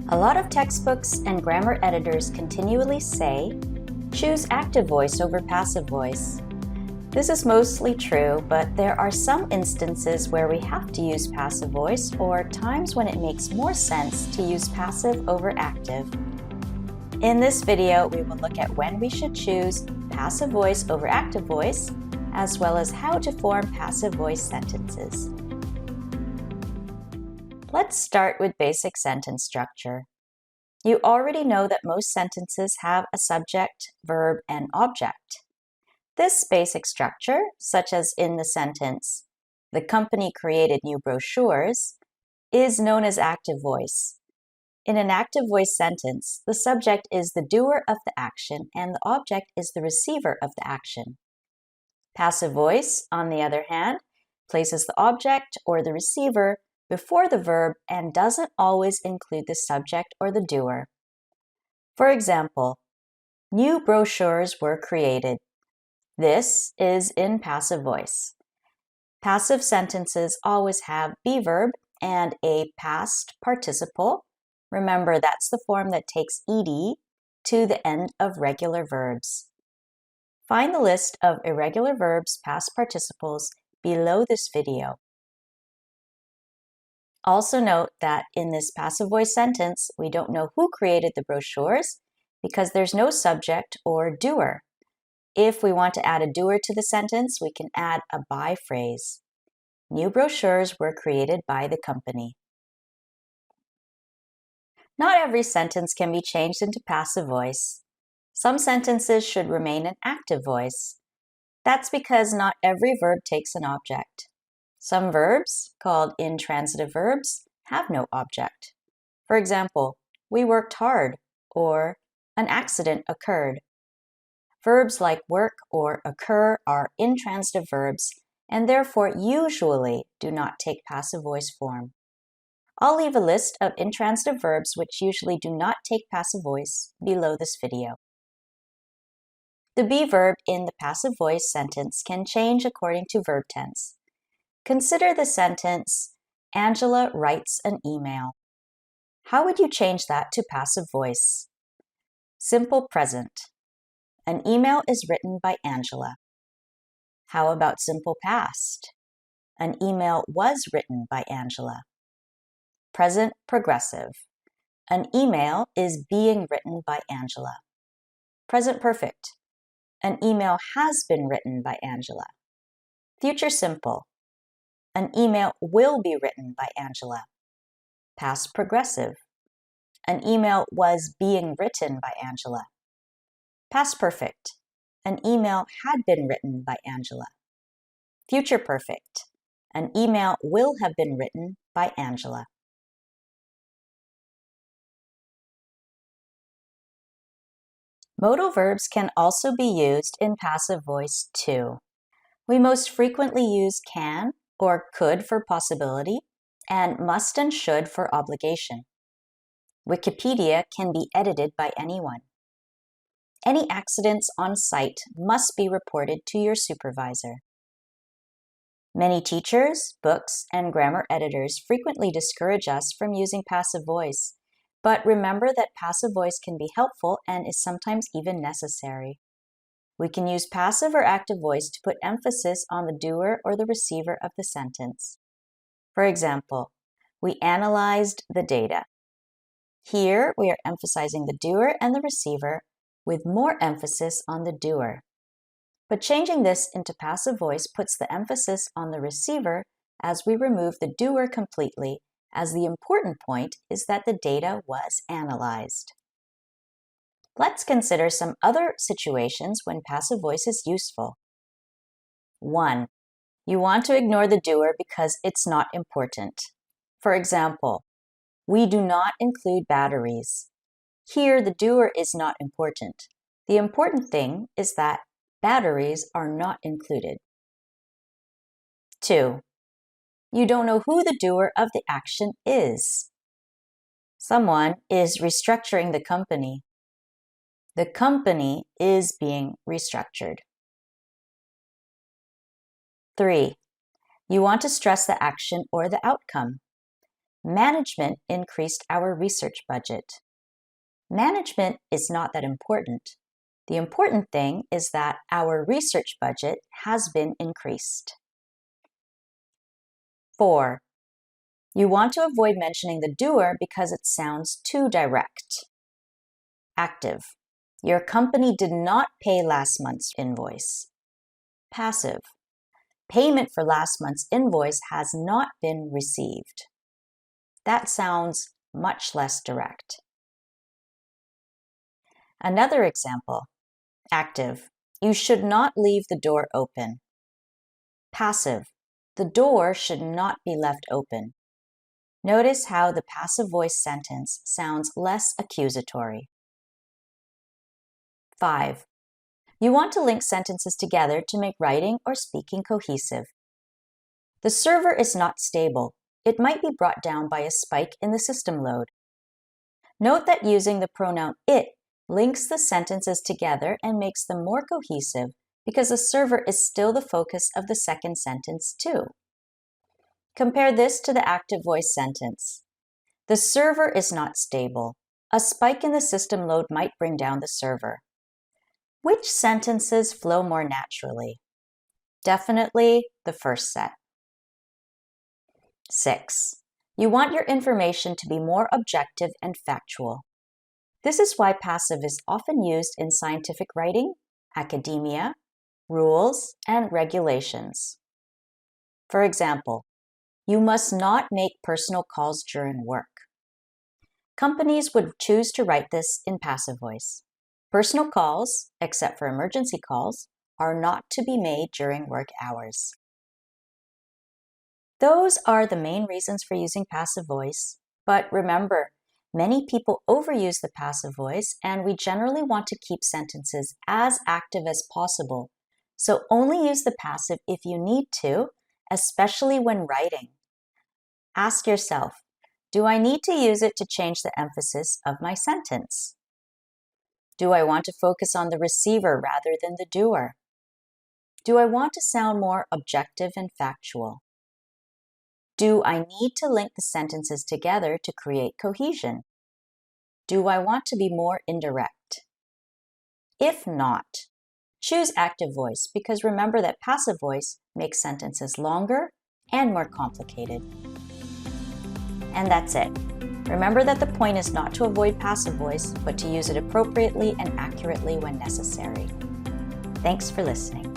A lot of textbooks and grammar editors continually say, choose active voice over passive voice. This is mostly true, but there are some instances where we have to use passive voice or times when it makes more sense to use passive over active. In this video, we will look at when we should choose passive voice over active voice, as well as how to form passive voice sentences. Let's start with basic sentence structure. You already know that most sentences have a subject, verb, and object. This basic structure, such as in the sentence, "The company created new brochures," is known as active voice. In an active voice sentence, the subject is the doer of the action and the object is the receiver of the action. Passive voice, on the other hand, places the object or the receiver before the verb and doesn't always include the subject or the doer. For example, new brochures were created. This is in passive voice. Passive sentences always have be verb and a past participle. Remember, that's the form that takes ed to the end of regular verbs. Find the list of irregular verbs past participles below this video. Also note that in this passive voice sentence, we don't know who created the brochures because there's no subject or doer. If we want to add a doer to the sentence, we can add a by phrase. New brochures were created by the company. Not every sentence can be changed into passive voice. Some sentences should remain in active voice. That's because not every verb takes an object. Some verbs, called intransitive verbs, have no object. For example, we worked hard, or an accident occurred. Verbs like work or occur are intransitive verbs and therefore usually do not take passive voice form. I'll leave a list of intransitive verbs which usually do not take passive voice below this video. The be verb in the passive voice sentence can change according to verb tense. Consider the sentence, Angela writes an email. How would you change that to passive voice? Simple present. An email is written by Angela. How about simple past? An email was written by Angela. Present progressive. An email is being written by Angela. Present perfect. An email has been written by Angela. Future simple. An email will be written by Angela. Past progressive. An email was being written by Angela. Past perfect. An email had been written by Angela. Future perfect. An email will have been written by Angela. Modal verbs can also be used in passive voice too. We most frequently use can or could for possibility and must and should for obligation. Wikipedia can be edited by anyone. Any accidents on site must be reported to your supervisor. Many teachers, books, and grammar editors frequently discourage us from using passive voice, but remember that passive voice can be helpful and is sometimes even necessary. We can use passive or active voice to put emphasis on the doer or the receiver of the sentence. For example, we analyzed the data. Here, we are emphasizing the doer and the receiver with more emphasis on the doer. But changing this into passive voice puts the emphasis on the receiver as we remove the doer completely, as the important point is that the data was analyzed. Let's consider some other situations when passive voice is useful. 1. You want to ignore the doer because it's not important. For example, we do not include batteries. Here, the doer is not important. The important thing is that batteries are not included. 2. You don't know who the doer of the action is. Someone is restructuring the company. The company is being restructured. 3. You want to stress the action or the outcome. Management increased our research budget. Management is not that important. The important thing is that our research budget has been increased. 4. You want to avoid mentioning the doer because it sounds too direct. Active. Your company did not pay last month's invoice. Passive. Payment for last month's invoice has not been received. That sounds much less direct. Another example. Active. You should not leave the door open. Passive. The door should not be left open. Notice how the passive voice sentence sounds less accusatory. 5. You want to link sentences together to make writing or speaking cohesive. The server is not stable. It might be brought down by a spike in the system load. Note that using the pronoun it links the sentences together and makes them more cohesive because the server is still the focus of the second sentence too. Compare this to the active voice sentence. The server is not stable. A spike in the system load might bring down the server. Which sentences flow more naturally? Definitely the first set. 6. You want your information to be more objective and factual. This is why passive is often used in scientific writing, academia, rules, and regulations. For example, you must not make personal calls during work. Companies would choose to write this in passive voice. Personal calls, except for emergency calls, are not to be made during work hours. Those are the main reasons for using passive voice, but remember, many people overuse the passive voice and we generally want to keep sentences as active as possible, so only use the passive if you need to, especially when writing. Ask yourself, do I need to use it to change the emphasis of my sentence? Do I want to focus on the receiver rather than the doer? Do I want to sound more objective and factual? Do I need to link the sentences together to create cohesion? Do I want to be more indirect? If not, choose active voice because remember that passive voice makes sentences longer and more complicated. And that's it. Remember that the point is not to avoid passive voice, but to use it appropriately and accurately when necessary. Thanks for listening.